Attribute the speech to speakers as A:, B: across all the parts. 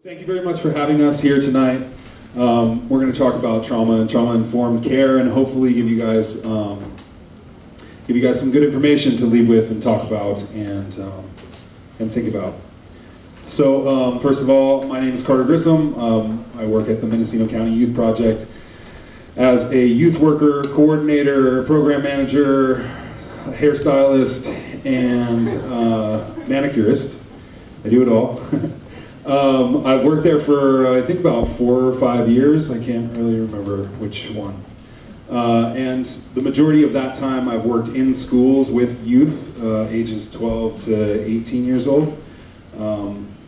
A: Thank you very much for having us here tonight. We're going to talk about trauma and trauma-informed care, and hopefully give you guys some good information to leave with and talk about and think about. So, first of all, my name is Carter Grissom. I work at the Mendocino County Youth Project as a youth worker, coordinator, program manager, hairstylist, and manicurist. I do it all. I've worked there for, I think, about 4 or 5 years. I can't really remember which one. And the majority of that time I've worked in schools with youth, ages 12 to 18 years old,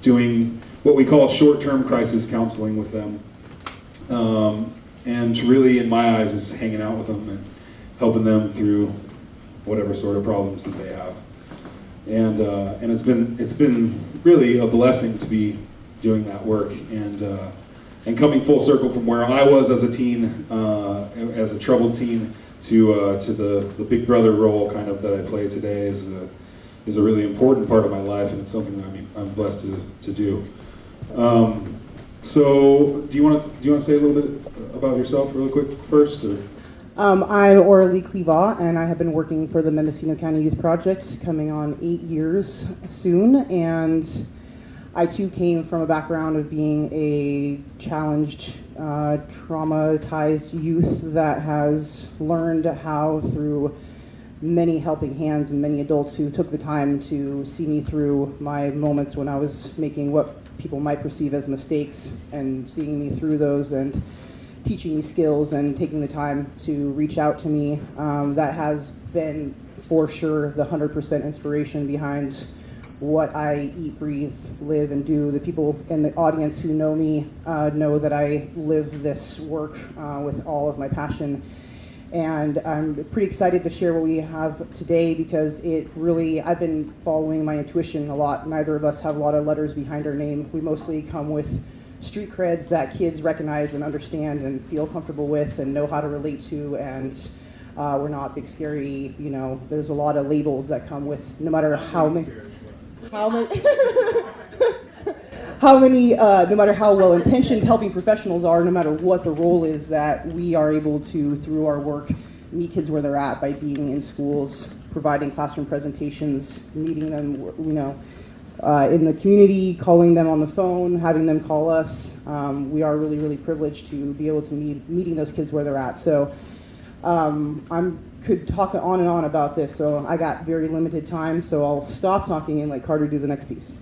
A: doing what we call short-term crisis counseling with them. And really, in my eyes, is hanging out with them and helping them through whatever sort of problems that they have. And it's been really a blessing to be doing that work and coming full circle from where I was as a teen, as a troubled teen, to the big brother role kind of that I play today is a really important part of my life, and it's something that I'm blessed to do. So do you want to say a little bit about yourself really quick first? Or?
B: I'm Aurelie Clivaz, and I have been working for the Mendocino County Youth Project coming on 8 years soon, and I too came from a background of being a challenged, traumatized youth that has learned how, through many helping hands and many adults who took the time to see me through my moments when I was making what people might perceive as mistakes, and seeing me through those and teaching me skills and taking the time to reach out to me. That has been, for sure, the 100% inspiration behind what I eat, breathe, live, and do. The people in the audience who know me know that I live this work with all of my passion. And I'm pretty excited to share what we have today, because I've been following my intuition a lot. Neither of us have a lot of letters behind our name. We mostly come with street creds that kids recognize and understand and feel comfortable with and know how to relate to, and we're not big scary, there's a lot of labels that come with, no matter no matter how well-intentioned helping professionals are, no matter what the role is, that we are able to, through our work, meet kids where they're at by being in schools, providing classroom presentations, meeting them, in the community, calling them on the phone, having them call us. We are really, really privileged to be able to meeting those kids where they're at. So I could talk on and on about this, so I got very limited time, so I'll stop talking and let Carter do the next piece.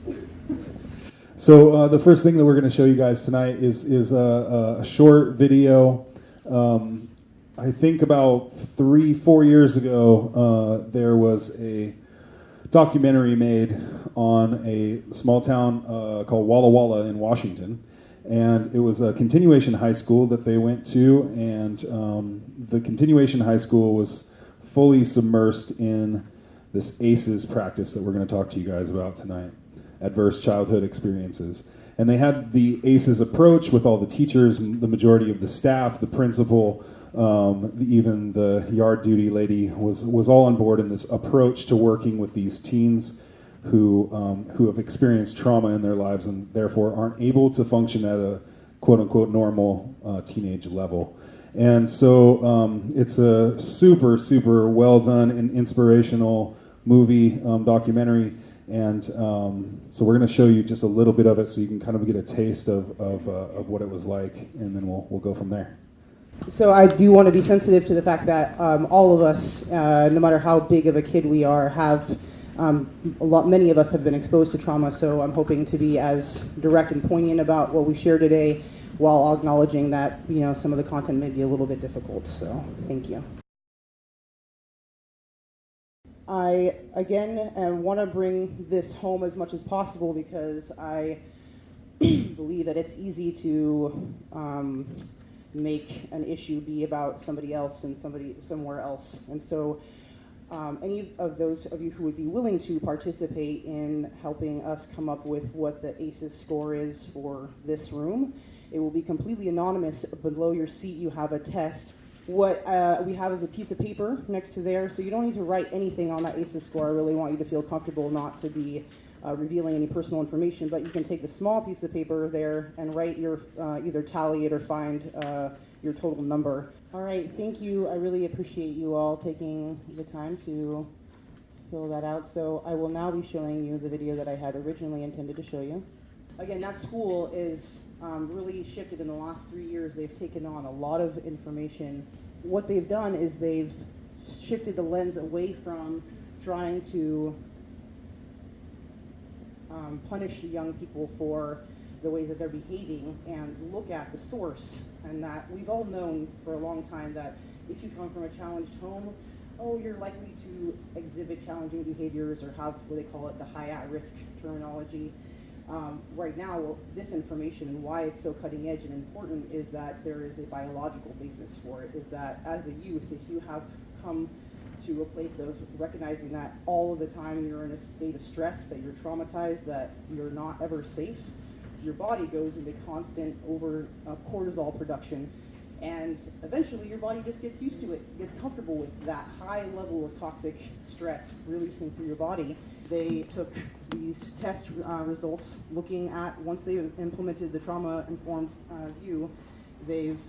A: So the first thing that we're going to show you guys tonight is a short video. I think about 3-4 years ago, there was a documentary made on a small town called Walla Walla in Washington, and it was a continuation high school that they went to, and the continuation high school was fully submersed in this ACEs practice that we're going to talk to you guys about tonight, Adverse Childhood Experiences. And they had the ACEs approach with all the teachers, the majority of the staff, the principal, even the yard duty lady was all on board in this approach to working with these teens who have experienced trauma in their lives and therefore aren't able to function at a quote-unquote normal teenage level. And so it's a super, super well-done and inspirational movie, documentary, and so we're going to show you just a little bit of it so you can kind of get a taste of what it was like, and then we'll go from there.
B: So I do want to be sensitive to the fact that all of us, no matter how big of a kid we are, have many of us have been exposed to trauma. So I'm hoping to be as direct and poignant about what we share today, while acknowledging that some of the content may be a little bit difficult. So thank you. I again want to bring this home as much as possible, because I believe that it's easy to make an issue be about somebody else and somebody somewhere else. And so any of those of you who would be willing to participate in helping us come up with what the ACEs score is for this room, it will be completely anonymous. Below your seat you have a test. What we have is a piece of paper next to there, so you don't need to write anything on that ACEs score. I really want you to feel comfortable not to be revealing any personal information, but you can take the small piece of paper there and write your, either tally it or find your total number. All right, thank you. I really appreciate you all taking the time to fill that out. So I will now be showing you the video that I had originally intended to show you. Again, that school is really shifted in the last 3 years. They've taken on a lot of information. What they've done is they've shifted the lens away from trying to punish the young people for the ways that they're behaving and look at the source. And that we've all known for a long time that if you come from a challenged home, oh, you're likely to exhibit challenging behaviors or have what they call it the high at-risk terminology. Right now, this information and why it's so cutting edge and important is that there is a biological basis for it, is that as a youth, if you have come to a place of recognizing that all of the time you're in a state of stress, that you're traumatized, that you're not ever safe, your body goes into constant over cortisol production, and eventually your body just gets used to it, gets comfortable with that high level of toxic stress releasing through your body. They took these test results looking at, once they've implemented the trauma-informed view, they've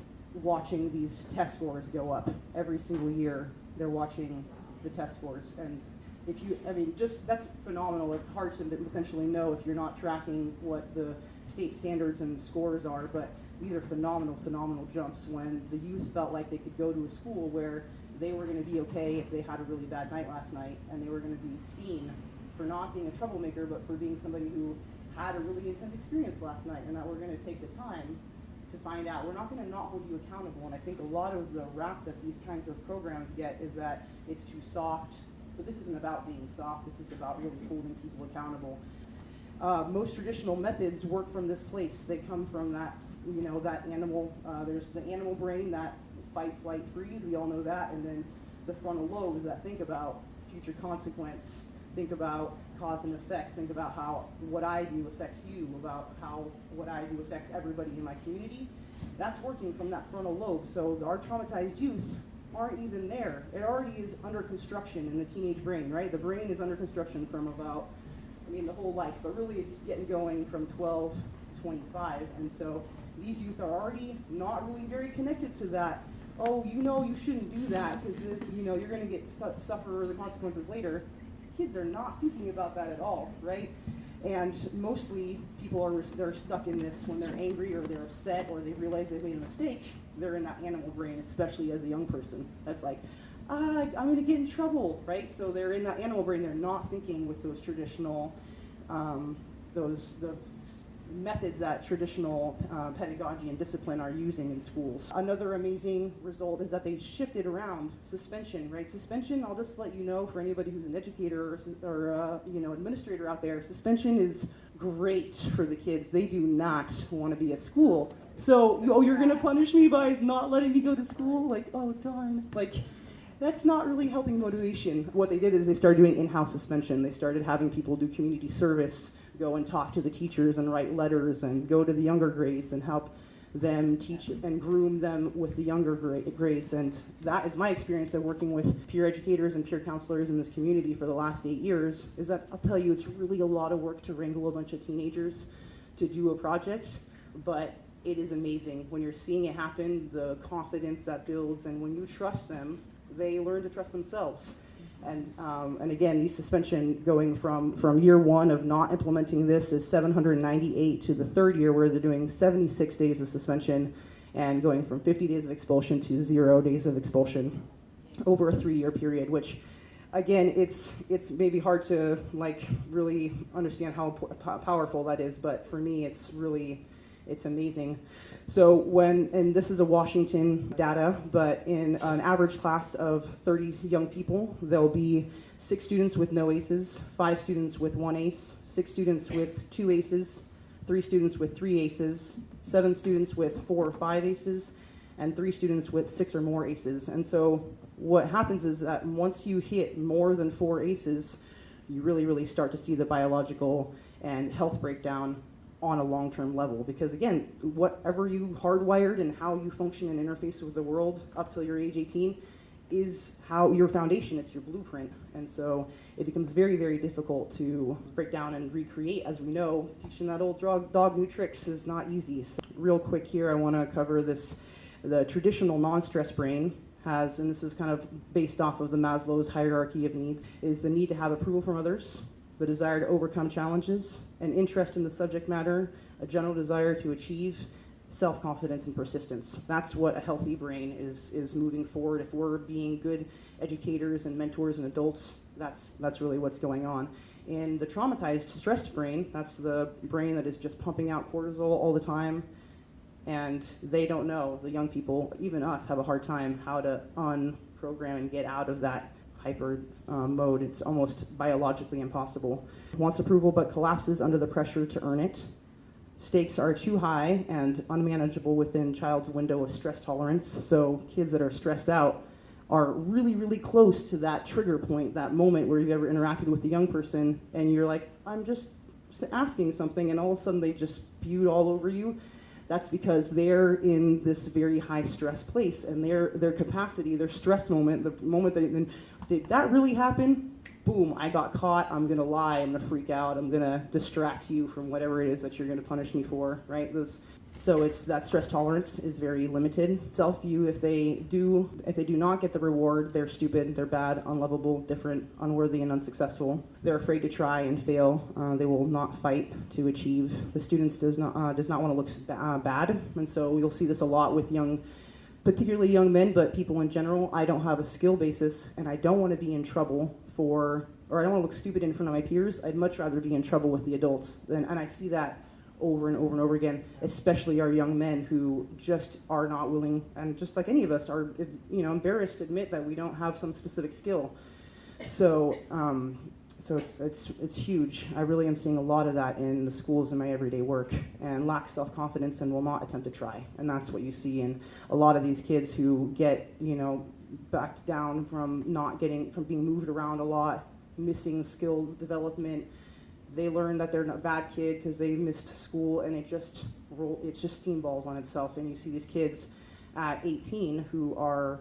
B: watching these test scores go up every single year. They're watching the test scores, and if you, I mean, just that's phenomenal. It's hard to potentially know if you're not tracking what the state standards and scores are, but these are phenomenal jumps when the youth felt like they could go to a school where they were going to be okay if they had a really bad night last night, and they were going to be seen for not being a troublemaker, but for being somebody who had a really intense experience last night, and that we're going to take the time to find out. We're not going to not hold you accountable, and I think a lot of the rap that these kinds of programs get is that it's too soft, but this isn't about being soft, this is about really holding people accountable. Most traditional methods work from this place. They come from that, you know, that animal, there's the animal brain, that fight, flight, freeze, we all know that, and then the frontal lobes that think about future consequence, think about cause and effect, think about how what I do affects you, about how what I do affects everybody in my community. That's working from that frontal lobe. So our traumatized youth aren't even there. It already is under construction in the teenage brain, right? The brain is under construction from about, I mean, the whole life, but really it's getting going from 12 to 25. And so these youth are already not really very connected to that. Oh, you know, you shouldn't do that because, you know, you're going to get suffer the consequences later. Kids are not thinking about that at all, right? And mostly people they're stuck in this when they're angry or they're upset or they realize they've made a mistake. They're in that animal brain, especially as a young person. That's like, I'm going to get in trouble, right? So they're in that animal brain. They're not thinking with those traditional, the methods that traditional pedagogy and discipline are using in schools. Another amazing result is that they shifted around suspension, right? Suspension, I'll just let you know for anybody who's an educator or you know, administrator out there, suspension is great for the kids. They do not want to be at school. So, oh, you're going to punish me by not letting me go to school? Like, oh, darn. Like, that's not really helping motivation. What they did is they started doing in-house suspension. They started having people do community service, go and talk to the teachers and write letters and go to the younger grades and help them teach and groom them with the younger grades. And that is my experience of working with peer educators and peer counselors in this community for the last 8 years, is that I'll tell you, it's really a lot of work to wrangle a bunch of teenagers to do a project, but it is amazing when you're seeing it happen, the confidence that builds, and when you trust them, they learn to trust themselves. And again, these suspension going from year one of not implementing this is 798 to the third year where they're doing 76 days of suspension and going from 50 days of expulsion to 0 days of expulsion over a 3-year period, which again, it's maybe hard to like really understand how powerful that is, but for me, it's amazing. So and this is a Washington data, but in an average class of 30 young people, there'll be 6 students with no ACEs, 5 students with 1 ACE, 6 students with 2 ACEs, 3 students with 3 ACEs, 7 students with 4 or 5 ACEs, and 3 students with 6 or more ACEs. And so what happens is that once you hit more than 4 ACEs, you really start to see the biological and health breakdown on a long-term level, because again, whatever you hardwired and how you function and interface with the world up till your age 18, is how your foundation, it's your blueprint. And so it becomes very, very difficult to break down and recreate. As we know, teaching that old dog new tricks is not easy. So real quick here, I want to cover this. The traditional non-stress brain has, and this is kind of based off of the Maslow's hierarchy of needs, is the need to have approval from others, the desire to overcome challenges, an interest in the subject matter, a general desire to achieve, self-confidence and persistence. That's what a healthy brain is moving forward. If we're being good educators and mentors and adults, that's really what's going on. In the traumatized, stressed brain, that's the brain that is just pumping out cortisol all the time, and they don't know, the young people, even us, have a hard time how to unprogram and get out of that hyper mode. It's almost biologically impossible. Wants approval but collapses under the pressure to earn it. Stakes are too high and unmanageable within child's window of stress tolerance. So kids that are stressed out are really, really close to that trigger point, that moment where you've ever interacted with a young person and you're like, I'm just asking something, and all of a sudden they just spewed all over you. That's because they're in this very high stress place, and their capacity, their stress moment, the moment that, did that really happen? Boom, I got caught, I'm gonna lie, I'm gonna freak out, I'm gonna distract you from whatever it is that you're gonna punish me for, right? So it's that stress tolerance is very limited. Self-view, if they do not get the reward, they're stupid, they're bad, unlovable, different, unworthy, and unsuccessful. They're afraid to try and fail. They will not fight to achieve. The students does not want to look bad, and so you'll see this a lot with particularly young men, but people in general. I don't have a skill basis, and I don't want to be in trouble or I don't want to look stupid in front of my peers. I'd much rather be in trouble with the adults, and I see that over and over and over again, especially our young men who just are not willing, and just like any of us are, embarrassed to admit that we don't have some specific skill. So it's huge. I really am seeing a lot of that in the schools in my everyday work, and lack self-confidence and will not attempt to try. And that's what you see in a lot of these kids who get, backed down from from being moved around a lot, missing skill development. They learn that they're a bad kid because they missed school, and it just steamballs on itself. And you see these kids at 18 who are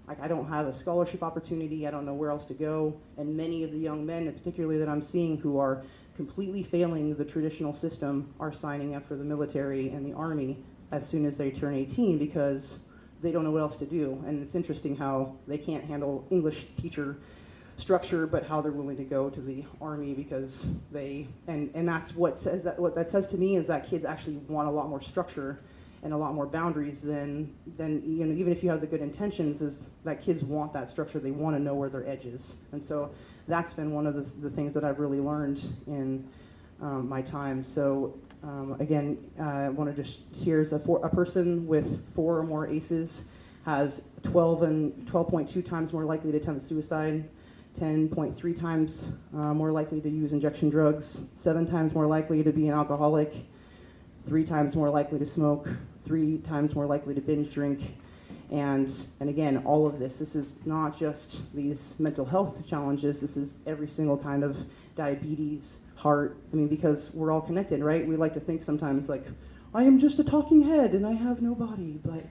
B: like, I don't have a scholarship opportunity, I don't know where else to go. And many of the young men, particularly that I'm seeing, who are completely failing the traditional system, are signing up for the military and the army as soon as they turn 18 because they don't know what else to do. And it's interesting how they can't handle English teacher structure, but how they're willing to go to the army because and that's what that says to me is that kids actually want a lot more structure and a lot more boundaries than even if you have the good intentions, is that kids want that structure. They want to know where their edge is. And so that's been one of the things that I've really learned in my time. So again, I want to just here's a person with 4 or more ACEs has 12.2 times more likely to attempt suicide, 10.3 times more likely to use injection drugs, 7 times more likely to be an alcoholic, 3 times more likely to smoke, 3 times more likely to binge drink. And again, all of this is not just these mental health challenges, this is every single kind of diabetes, heart, because we're all connected, right? We like to think sometimes like, I am just a talking head and I have no body, but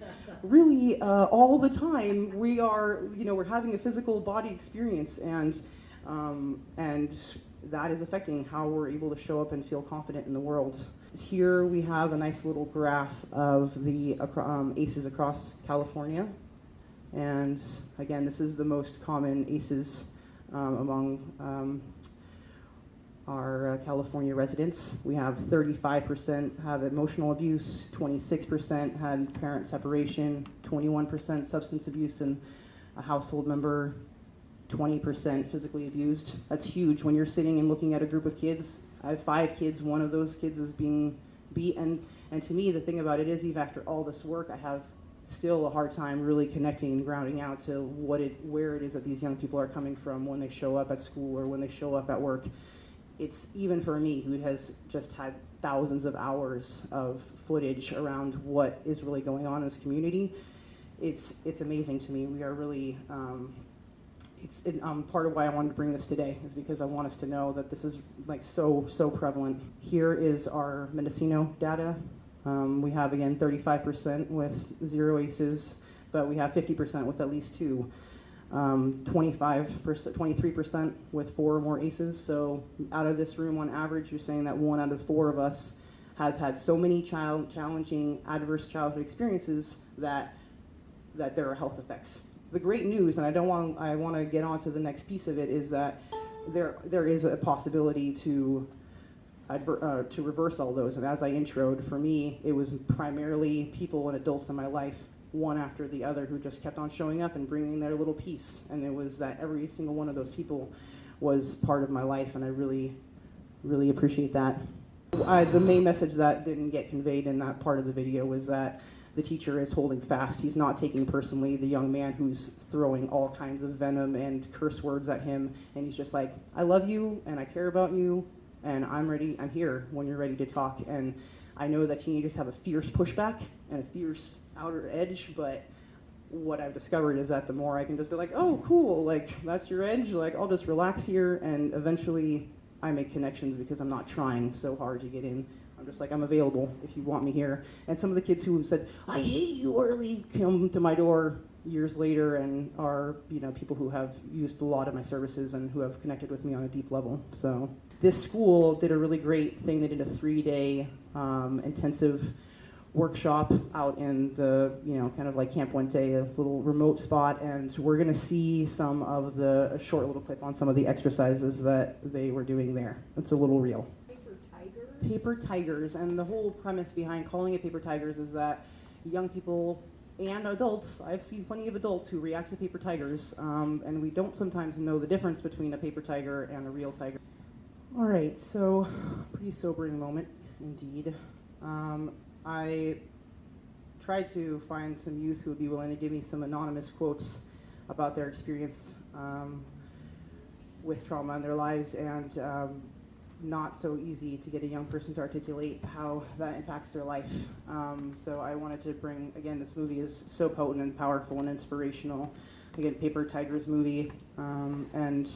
B: really all the time we are, we're having a physical body experience, and that is affecting how we're able to show up and feel confident in the world. Here we have a nice little graph of the ACEs across California, and again, this is the most common ACEs among our California residents. We have 35% have emotional abuse, 26% had parent separation, 21% substance abuse in a household member, 20% physically abused. That's huge. When you're sitting and looking at a group of kids, I have 5 kids, one of those kids is being beat, and to me the thing about it is, even after all this work, I have still a hard time really connecting and grounding out to where it is that these young people are coming from when they show up at school or when they show up at work. It's even for me, who has just had thousands of hours of footage around what is really going on in this community, it's amazing to me. We are really, part of why I wanted to bring this today is because I want us to know that this is like so prevalent. Here is our Mendocino data. We have, again, 35% with 0 ACEs, but we have 50% with at least 2. 25%, 23% with 4 or more ACEs. So out of this room, on average, you're saying that 1 out of 4 of us has had so many challenging, adverse childhood experiences that there are health effects. The great news, and I want to get on to the next piece of it, is that there is a possibility to reverse all those. And as I introed, for me, it was primarily people and adults in my life, one after the other, who just kept on showing up and bringing their little piece. And it was that every single one of those people was part of my life, and I really, really appreciate that. The main message that didn't get conveyed in that part of the video was that the teacher is holding fast. He's not taking personally the young man who's throwing all kinds of venom and curse words at him, and he's just like, I love you, and I care about you, and I'm here when you're ready to talk. And I know that teenagers have a fierce pushback and a fierce outer edge, but what I've discovered is that the more I can just be like, oh, cool, like, that's your edge, like, I'll just relax here, and eventually I make connections because I'm not trying so hard to get in. I'm just like, I'm available if you want me here. And some of the kids who said, I hate you, Aurelie, come to my door years later and are, people who have used a lot of my services and who have connected with me on a deep level. So this school did a really great thing. They did a 3-day intensive workshop out in the, kind of like Camp Puente, a little remote spot, and we're going to see a short little clip on some of the exercises that they were doing there. It's a little reel. Paper tigers, and the whole premise behind calling it paper tigers is that young people and adults, I've seen plenty of adults who react to paper tigers, and we don't sometimes know the difference between a paper tiger and a real tiger. All right, so pretty sobering moment indeed. I tried to find some youth who would be willing to give me some anonymous quotes about their experience with trauma in their lives, and not so easy to get a young person to articulate how that impacts their life. So I wanted to bring, again, this movie is so potent and powerful and inspirational. Again, Paper Tigers movie, and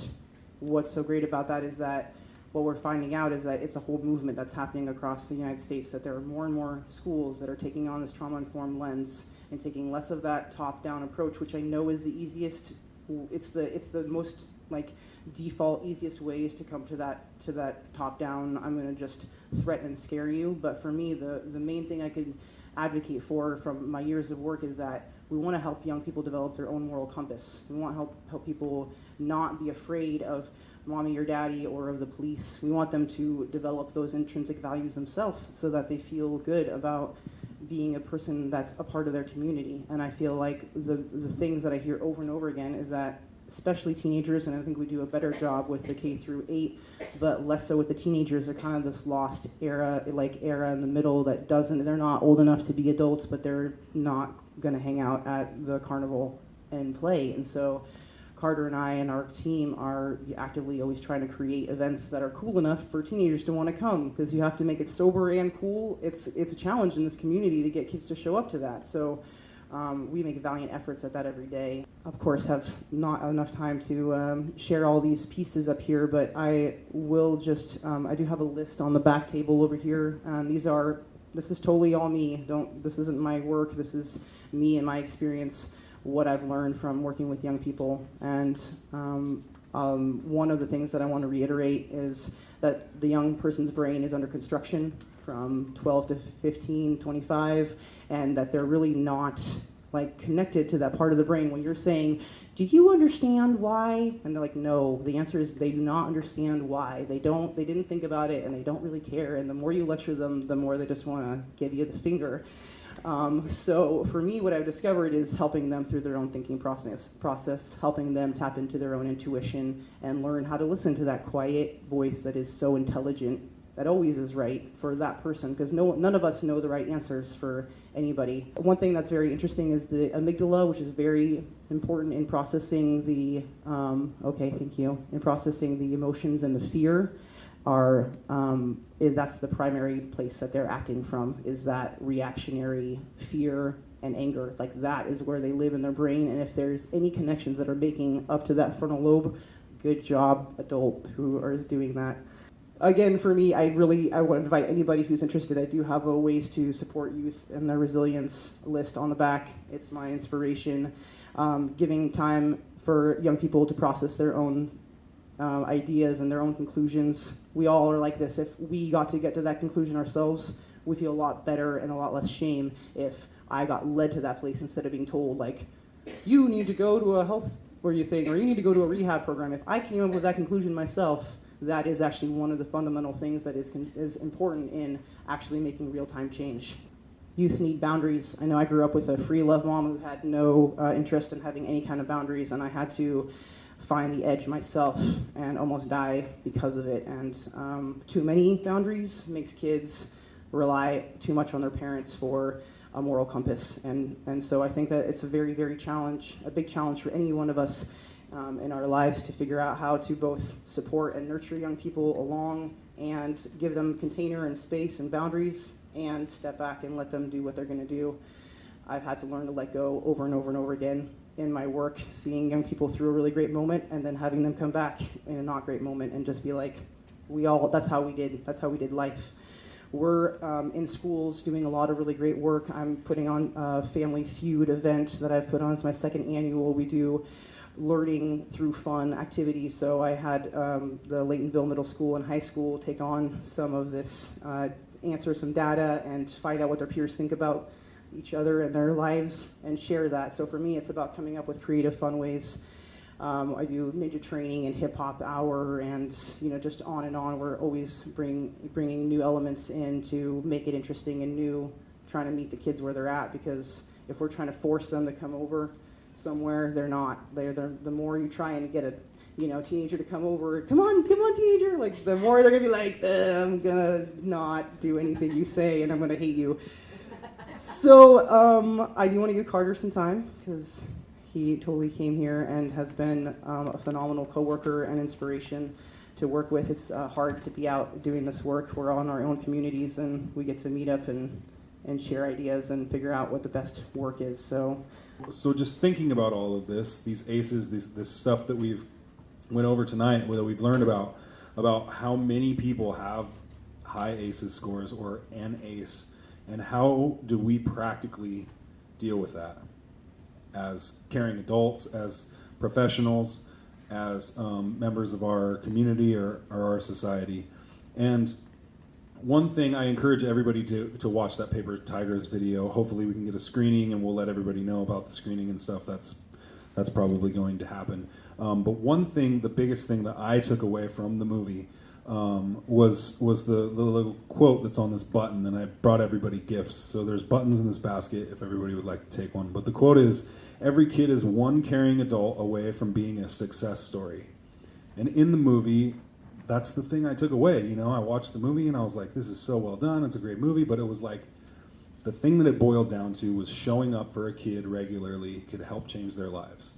B: what's so great about that is that what we're finding out is that it's a whole movement that's happening across the United States, that there are more and more schools that are taking on this trauma-informed lens and taking less of that top-down approach, which I know is the easiest, it's the most, like, default easiest ways to come to that top down, I'm going to just threaten and scare you. But for me, the main thing I could advocate for from my years of work is that we want to help young people develop their own moral compass. We want to help people not be afraid of mommy or daddy or of the police. We want them to develop those intrinsic values themselves so that they feel good about being a person that's a part of their community. And I feel like the things that I hear over and over again is that especially teenagers, and I think we do a better job with the K through 8, but less so with the teenagers. They're kind of this lost era in the middle that they're not old enough to be adults, but they're not going to hang out at the carnival and play. And so Carter and I and our team are actively always trying to create events that are cool enough for teenagers to want to come, because you have to make it sober and cool. It's a challenge in this community to get kids to show up to that. So we make valiant efforts at that every day. Of course, have not enough time to share all these pieces up here, but I will just, I do have a list on the back table over here. This is totally all me. This isn't my work. This is me and my experience, what I've learned from working with young people. And one of the things that I want to reiterate is that the young person's brain is under construction from 12 to 15, 25, and that they're really not connected to that part of the brain. When you're saying, do you understand why? And they're like, no. The answer is they do not understand why. They didn't think about it, and they don't really care. And the more you lecture them, the more they just want to give you the finger. So for me, what I've discovered is helping them through their own thinking process, helping them tap into their own intuition and learn how to listen to that quiet voice that is so intelligent, that always is right for that person, because none of us know the right answers for anybody. One thing that's very interesting is the amygdala, which is very important in processing the, in processing the emotions and the fear. That's the primary place that they're acting from, is that reactionary fear and anger. That is where they live in their brain, and if there's any connections that are making up to that frontal lobe, good job, adult, who is doing that. Again, for me, I want to invite anybody who's interested. I do have a ways to support youth and their resilience list on the back. It's my inspiration. Giving time for young people to process their own ideas and their own conclusions. We all are like this. If we got to get to that conclusion ourselves, we feel a lot better and a lot less shame if I got led to that place instead of being told, like, you need to go to a health thing, or you need to go to a rehab program. If I came up with that conclusion myself, that is actually one of the fundamental things that is important in actually making real-time change. Youth need boundaries. I know I grew up with a free love mom who had no interest in having any kind of boundaries, and I had to find the edge myself and almost die because of it. And too many boundaries makes kids rely too much on their parents for a moral compass. And so I think that it's a very, very a big challenge for any one of us in our lives to figure out how to both support and nurture young people along and give them container and space and boundaries, and step back and let them do what they're going to do. I've had to learn to let go over and over and over again in my work, seeing young people through a really great moment and then having them come back in a not great moment and just be like, that's how we did life. We're in schools doing a lot of really great work. I'm putting on a Family Feud event that I've put on. It's my second annual. We do learning through fun activities. So I had the Laytonville Middle School and High School take on some of this, answer some data and find out what their peers think about each other and their lives and share that. So for me, it's about coming up with creative, fun ways. I do ninja training and hip hop hour, and just on and on. We're always bringing new elements in to make it interesting and new, trying to meet the kids where they're at, because if we're trying to force them to come over somewhere, they're not. They're the more you try and get a teenager to come over, come on teenager, like the more they're gonna be like, I'm gonna not do anything you say and I'm gonna hate you. So I do want to give Carter some time, because he totally came here and has been a phenomenal coworker and inspiration to work with. It's hard to be out doing this work. We're all in our own communities and we get to meet up and share ideas and figure out what the best work is. So
A: just thinking about all of this, these ACEs, this stuff that we've went over tonight, that we've learned about how many people have high ACEs scores or an ACE, and how do we practically deal with that as caring adults, as professionals, as members of our community or our society. And one thing, I encourage everybody to watch that Paper Tigers video. Hopefully we can get a screening and we'll let everybody know about the screening and stuff. That's probably going to happen. But one thing, the biggest thing that I took away from the movie was the little quote that's on this button, and I brought everybody gifts. So there's buttons in this basket if everybody would like to take one. But the quote is, "Every kid is one caring adult away from being a success story." And in the movie, that's the thing I took away. I watched the movie and I was like, this is so well done. It's a great movie. But it was like, the thing that it boiled down to was showing up for a kid regularly could help change their lives.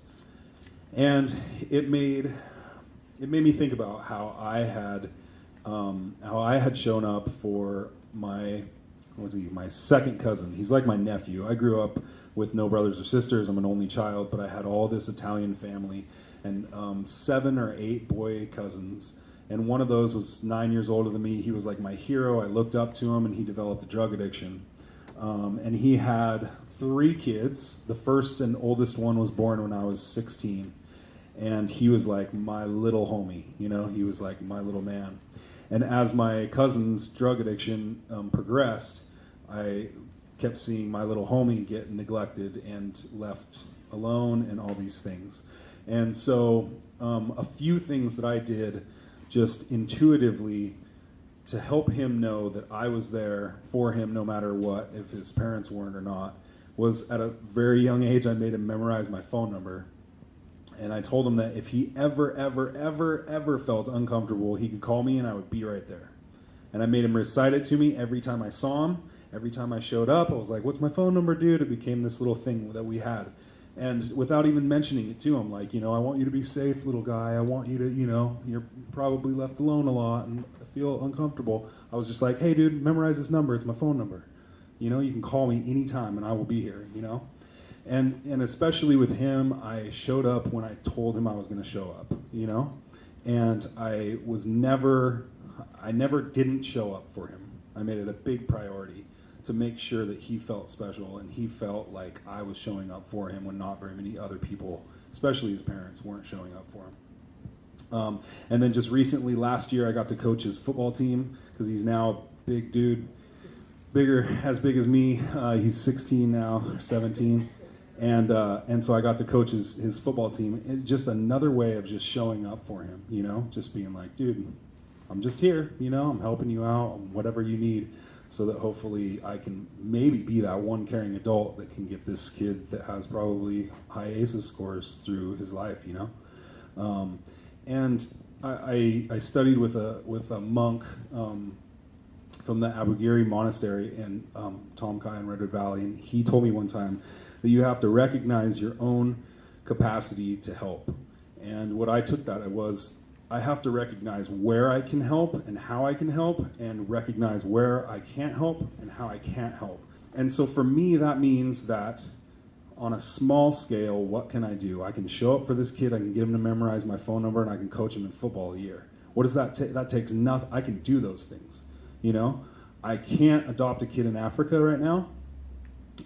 A: And it made me think about how I had shown up for my second cousin. He's like my nephew. I grew up with no brothers or sisters. I'm an only child, but I had all this Italian family and 7 or 8 boy cousins. And one of those was 9 years older than me. He was like my hero. I looked up to him, and he developed a drug addiction. And he had 3 kids. The first and oldest one was born when I was 16. And he was like my little homie, he was like my little man. And as my cousin's drug addiction progressed, I kept seeing my little homie get neglected and left alone and all these things. And so a few things that I did just intuitively to help him know that I was there for him no matter what, if his parents weren't or not, was at a very young age I made him memorize my phone number. And I told him that if he ever felt uncomfortable, he could call me and I would be right there. And I made him recite it to me every time I saw him. Every time I showed up, I was like, what's my phone number, dude? It became this little thing that we had. And without even mentioning it to him, like, I want you to be safe, little guy. I want you to, you're probably left alone a lot and I feel uncomfortable. I was just like, hey, dude, memorize this number. It's my phone number. You can call me anytime and I will be here, And especially with him, I showed up when I told him I was going to show up, And I never didn't show up for him. I made it a big priority to make sure that he felt special and he felt like I was showing up for him when not very many other people especially his parents, weren't showing up for him. And then just recently, last year, I got to coach his football team because he's now a big dude, as big as me. He's 16 now, 17. And so I got to coach his football team. It's just another way of just showing up for him, just being like, dude, I'm just here, I'm helping you out, whatever you need, so that hopefully I can maybe be that one caring adult that can get this kid that has probably high ACEs scores through his life, And I studied with a monk from the Abu Ghraib monastery in Tomkai in Redwood Valley, and he told me one time that you have to recognize your own capacity to help. And what I took that was, I have to recognize where I can help and how I can help, and recognize where I can't help and how I can't help. And so for me, that means that on a small scale, what can I do? I can show up for this kid, I can get him to memorize my phone number, and I can coach him in football a year. What does that take? That takes nothing. I can do those things, I can't adopt a kid in Africa right now.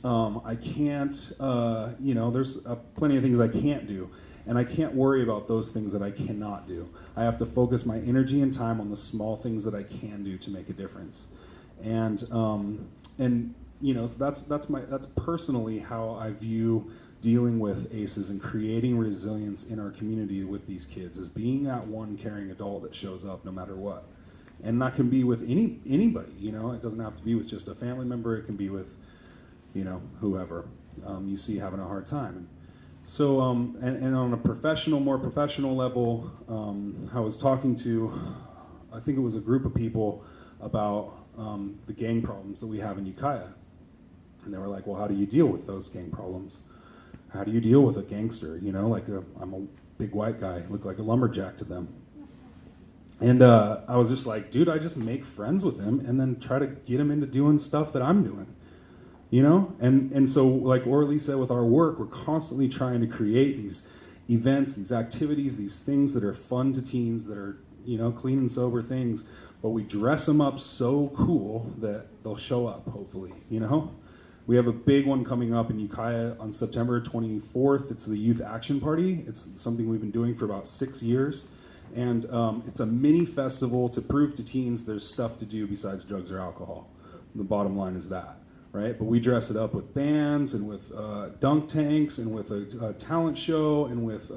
A: I can't, there's plenty of things I can't do. And I can't worry about those things that I cannot do. I have to focus my energy and time on the small things that I can do to make a difference. And that's personally how I view dealing with ACEs and creating resilience in our community with these kids, is being that one caring adult that shows up no matter what. And that can be with anybody, it doesn't have to be with just a family member, it can be with, whoever you see having a hard time. So, and on a more professional level, I was talking to, I think it was a group of people about the gang problems that we have in Ukiah. And they were like, well, how do you deal with those gang problems? How do you deal with a gangster? I'm a big white guy, look like a lumberjack to them. And I was just like, dude, I just make friends with him and then try to get him into doing stuff that I'm doing. And so like Aurelie said, with our work, we're constantly trying to create these events, these activities, these things that are fun to teens, that are, clean and sober things, but we dress them up so cool that they'll show up, hopefully, We have a big one coming up in Ukiah on September 24th. It's the Youth Action Party. It's something we've been doing for about 6 years. And it's a mini festival to prove to teens there's stuff to do besides drugs or alcohol. The bottom line is that. Right, but we dress it up with bands and with dunk tanks and with a talent show and with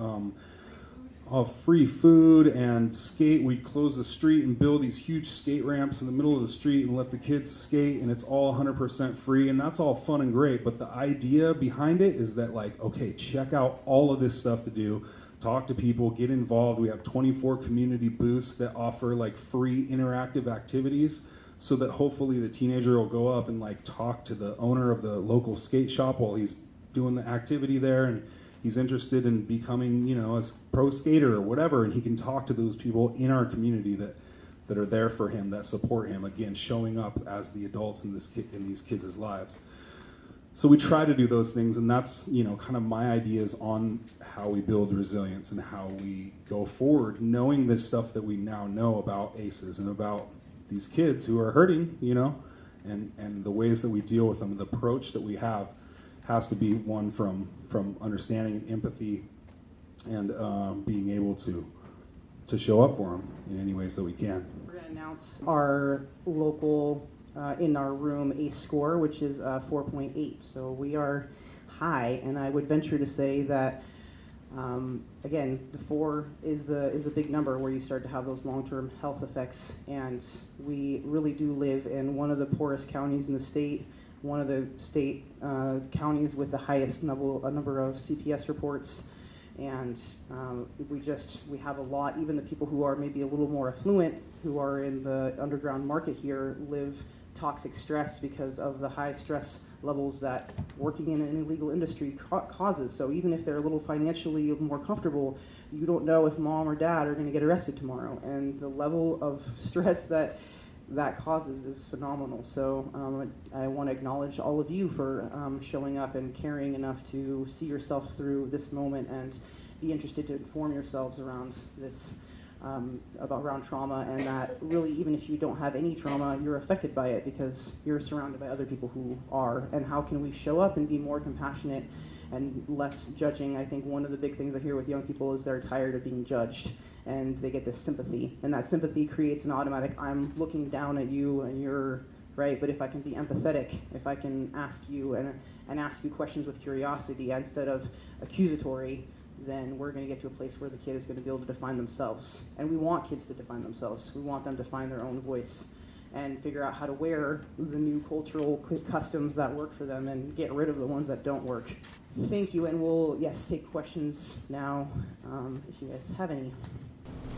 A: free food and skate. We close the street and build these huge skate ramps in the middle of the street and let the kids skate, and it's all 100% free, and that's all fun and great. But the idea behind it is that, like, okay, check out all of this stuff to do. Talk to people, get involved. We have 24 community booths that offer like free interactive activities, so that hopefully the teenager will go up and like talk to the owner of the local skate shop while he's doing the activity there, and he's interested in becoming, a pro skater or whatever, and he can talk to those people in our community that are there for him, that support him, again, showing up as the adults in these kids' lives. So we try to do those things, and that's, kind of my ideas on how we build resilience and how we go forward, knowing this stuff that we now know about ACEs and about these kids who are hurting, and the ways that we deal with them. The approach that we have has to be one from understanding and empathy and being able to show up for them in any ways that we can.
B: We're going to announce our local in our room ACE score, which is 4.8. So we are high, and I would venture to say that again, the 4 is a big number where you start to have those long-term health effects, and we really do live in one of the poorest counties in the state, one of the state counties with the highest number of CPS reports, and we have a lot. Even the people who are maybe a little more affluent, who are in the underground market here, live toxic stress because of the high stress levels that working in an illegal industry causes. So even if they're a little financially more comfortable, you don't know if mom or dad are going to get arrested tomorrow. And the level of stress that causes is phenomenal. So I want to acknowledge all of you for showing up and caring enough to see yourself through this moment and be interested to inform yourselves around this about around trauma, and that really even if you don't have any trauma, you're affected by it because you're surrounded by other people who are. And how can we show up and be more compassionate and less judging? I think one of the big things I hear with young people is they're tired of being judged, and they get this sympathy, and that sympathy creates an automatic, I'm looking down at you and you're right, but if I can be empathetic, if I can ask you and ask you questions with curiosity instead of accusatory, then we're going to get to a place where the kid is going to be able to define themselves. And we want kids to define themselves. We want them to find their own voice and figure out how to wear the new cultural customs that work for them and get rid of the ones that don't work. Thank you, and we'll, yes, take questions now if you guys have any.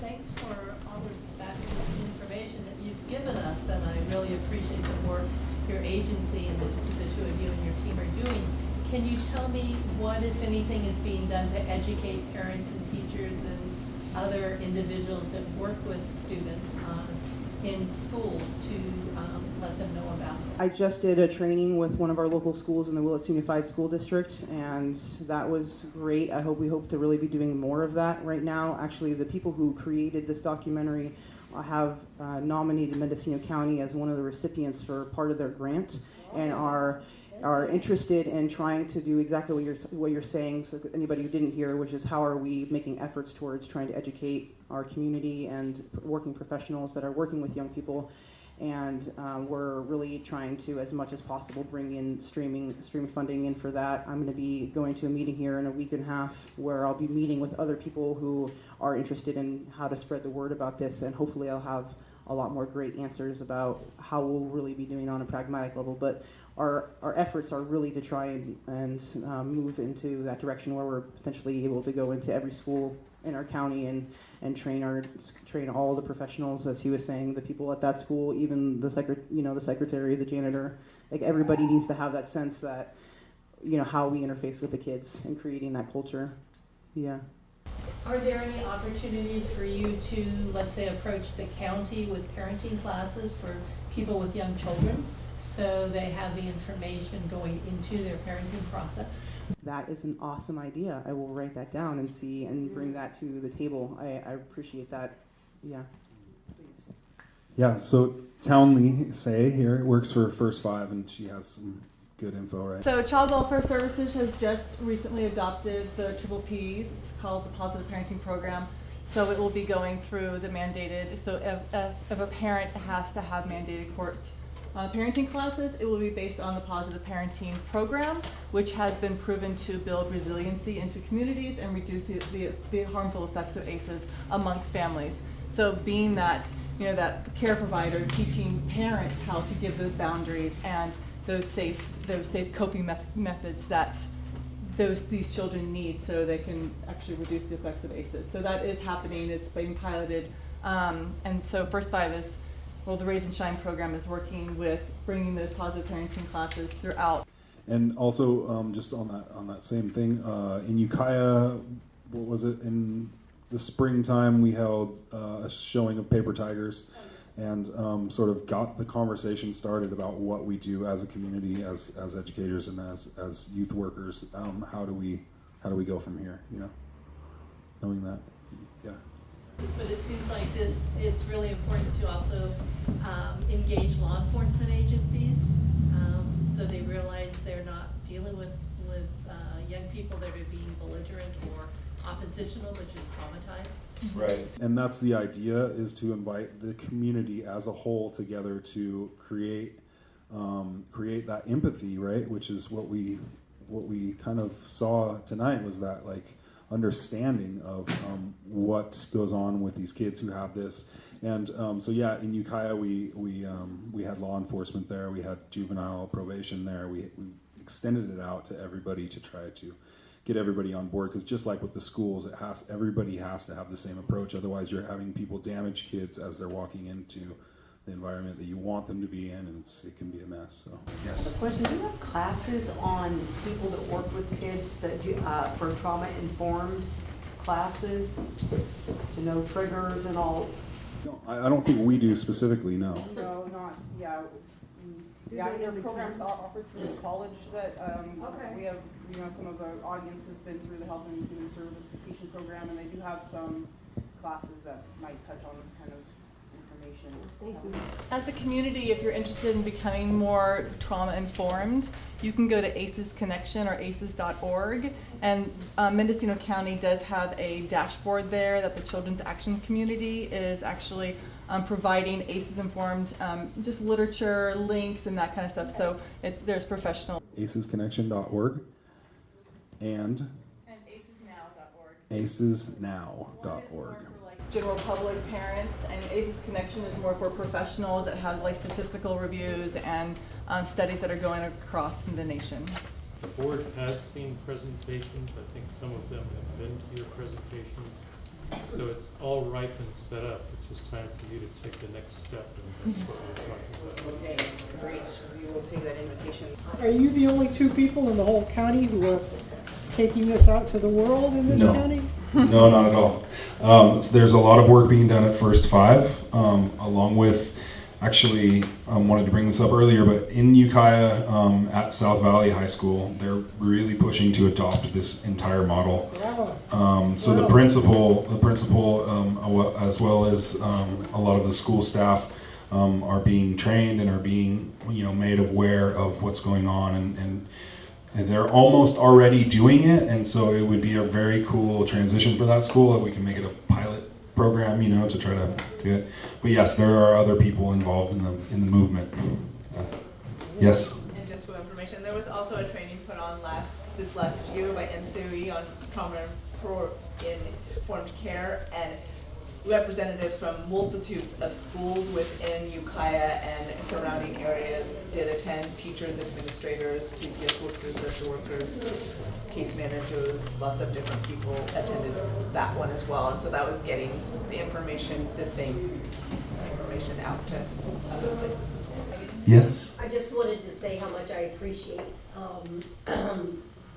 C: Thanks for all this fabulous information that you've given us, and I really appreciate the work your agency and the two of you and your team are doing. Can you tell me what, if anything, is being done to educate parents and teachers and other individuals that work with students in schools to let them know about it?
B: I just did a training with one of our local schools in the Willits Unified School District, and that was great. We hope to really be doing more of that right now. Actually, the people who created this documentary have nominated Mendocino County as one of the recipients for part of their grant, and are interested in trying to do exactly what you're saying. So anybody who didn't hear, which is how are we making efforts towards trying to educate our community and working professionals that are working with young people. And we're really trying to, as much as possible, bring in stream funding in for that. I'm going to be going to a meeting here in a week and a half where I'll be meeting with other people who are interested in how to spread the word about this, and hopefully I'll have a lot more great answers about how we'll really be doing on a pragmatic level. But our efforts are really to try and move into that direction where we're potentially able to go into every school in our county and train all the professionals, as he was saying, the people at that school, even the secretary, the janitor, like everybody needs to have that sense that, how we interface with the kids and creating that culture. Yeah.
C: Are there any opportunities for you to, let's say, approach the county with parenting classes for people with young children so they have the information going into their parenting process?
B: That is an awesome idea. I will write that down and see and bring that to the table. I appreciate that. Yeah. Please.
A: Yeah, so Townley Say here works for First Five, and she has some good info, right?
D: So Child Welfare Services has just recently adopted the Triple P. It's called the Positive Parenting Program. So it will be going through the mandated, so if a parent has to have mandated court parenting classes, it will be based on the Positive Parenting Program, which has been proven to build resiliency into communities and reduce the harmful effects of ACEs amongst families. So being that, that care provider, teaching parents how to give those boundaries and those safe coping methods that these children need so they can actually reduce the effects of ACEs. So that is happening. It's being piloted. And so First Five is, the Raise and Shine program is working with bringing those positive parenting classes throughout.
A: And also, just on that same thing, in Ukiah, what was it, in the springtime, we held a showing of paper tigers, and sort of got the conversation started about what we do as a community, as educators and as youth workers. How do we go from here? Knowing that, yeah.
C: But it seems like it's really important to also engage law enforcement agencies so they realize they're not dealing with young people that are being belligerent or oppositional, but just traumatized.
A: Right. And that's the idea, is to invite the community as a whole together to create that empathy, right? Which is what we kind of saw tonight, was that understanding of what goes on with these kids who have this. And so yeah, in Ukiah we had law enforcement there, we had juvenile probation there, we extended it out to everybody to try to get everybody on board, because just like with the schools, everybody has to have the same approach. Otherwise you're having people damage kids as they're walking into the environment that you want them to be in, and it can be a mess. So yes.
E: A question: do you have classes on people that work with kids that do for trauma-informed classes to know triggers and all?
A: No, I don't think we do specifically. No.
B: No, not yeah. Yeah, there are programs offered through the college that
E: Okay.
B: we have. Some of the audience has been through the Health and Human Certification Program, and they do have some classes that might touch on this kind of information.
D: As a community, if you're interested in becoming more trauma informed, you can go to ACES Connection or aces.org, and Mendocino County does have a dashboard there that the Children's Action Community is actually providing ACES informed just literature, links, and that kind of stuff. So there's professional.
A: acesconnection.org and
D: acesnow.org.
A: acesnow.org.
D: General public parents, and ACES Connection is more for professionals that have like statistical reviews and studies that are going across the nation.
F: The board has seen presentations. I think some of them have been to your presentations. So it's all ripe and set up. It's just time for you to take the next step, and that's what we're talking about.
B: Okay, great. We will take that invitation.
G: Are you the only two people in the whole county who are taking this out to the world in this county?
A: No, not at all. So there's a lot of work being done at First Five, along with, actually, wanted to bring this up earlier, but in Ukiah at South Valley High School, they're really pushing to adopt this entire model. So the principal, as well as a lot of the school staff are being trained and are being, made aware of what's going on, and they're almost already doing it, and so it would be a very cool transition for that school if we can make it a pilot program, to try to do it. But yes, there are other people involved in the movement. Yes.
H: And just for information, there was also a training put on this last year by MCOE on trauma-informed care, and representatives from multitudes of schools within Ukiah and surrounding areas did attend. Teachers, administrators, CPS workers, social workers, case managers, lots of different people attended that one as well. And so that was getting the information, the same information out to other places as well.
A: Yes.
I: I just wanted to say how much I appreciate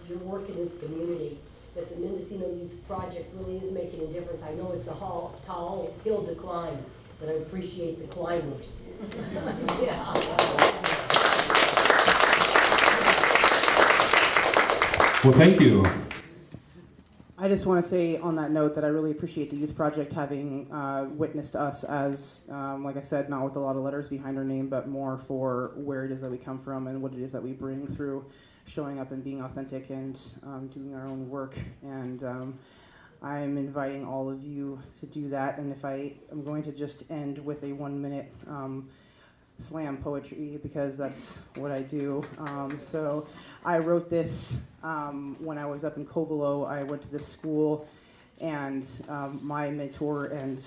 I: your work in this community, that the Mendocino Youth Project really is making a difference. I know it's a tall hill to climb, but I appreciate the climbers. Yeah.
A: Well, thank you.
B: I just want to say on that note that I really appreciate the Youth Project having witnessed us as, like I said, not with a lot of letters behind our name, but more for where it is that we come from and what it is that we bring through showing up and being authentic and doing our own work. And I'm inviting all of you to do that. And if I'm going to just end with a 1-minute slam poetry, because that's what I do. So I wrote this when I was up in Covelo. I went to this school, and my mentor and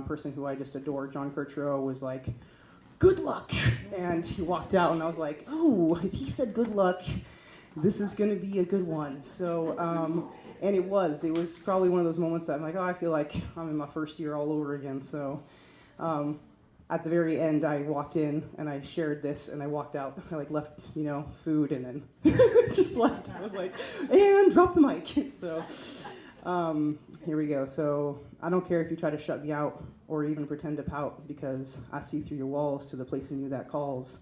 B: person who I just adore, John Kurtro, was like, "Good luck," and he walked out, and I was like, "Oh, if he said good luck, this is going to be a good one." So, and it was probably one of those moments that I'm like, oh, I feel like I'm in my first year all over again. So, at the very end, I walked in and I shared this, and I walked out. I left, food, and then just left. I was like, and drop the mic. So, here we go. So, I don't care if you try to shut me out or even pretend to pout, because I see through your walls to the place in you that calls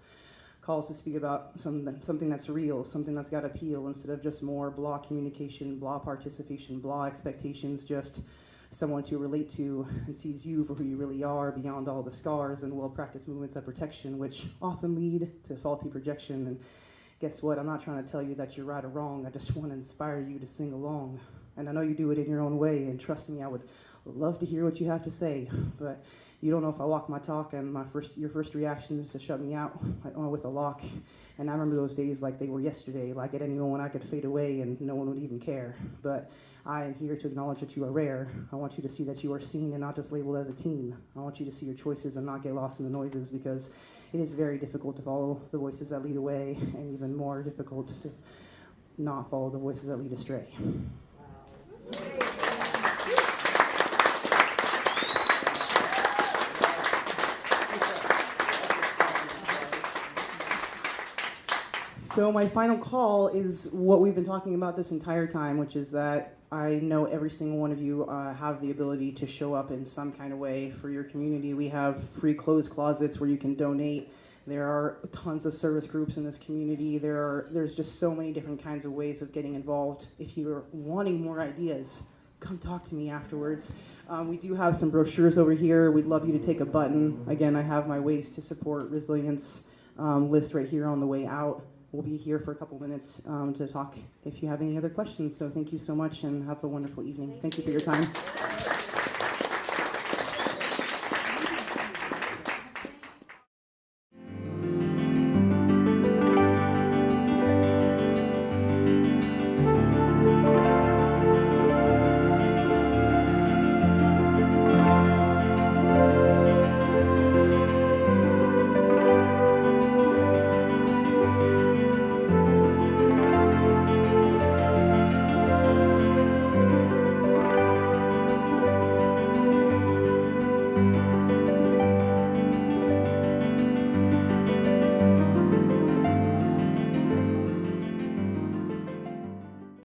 B: to speak about something that's real, something that's got appeal, instead of just more blah communication, blah participation, blah expectations, just someone to relate to and sees you for who you really are beyond all the scars and well-practiced movements of protection, which often lead to faulty projection. And guess what? I'm not trying to tell you that you're right or wrong. I just want to inspire you to sing along. And I know you do it in your own way, and trust me, I would love to hear what you have to say, but you don't know if I walk my talk, and your first reaction is to shut me out with a lock. And I remember those days like they were yesterday, like at any moment I could fade away and no one would even care. But I am here to acknowledge that you are rare. I want you to see that you are seen and not just labeled as a teen. I want you to see your choices and not get lost in the noises, because it is very difficult to follow the voices that lead away, and even more difficult to not follow the voices that lead astray. So my final call is what we've been talking about this entire time, which is that I know every single one of you have the ability to show up in some kind of way for your community. We have free clothes closets where you can donate. There are tons of service groups in this community. There's just so many different kinds of ways of getting involved. If you're wanting more ideas, come talk to me afterwards. We do have some brochures over here. We'd love you to take a button. Again, I have my Ways to Support Resilience list right here on the way out. We'll be here for a couple minutes to talk if you have any other questions. So thank you so much and have a wonderful evening. Thank you for your time.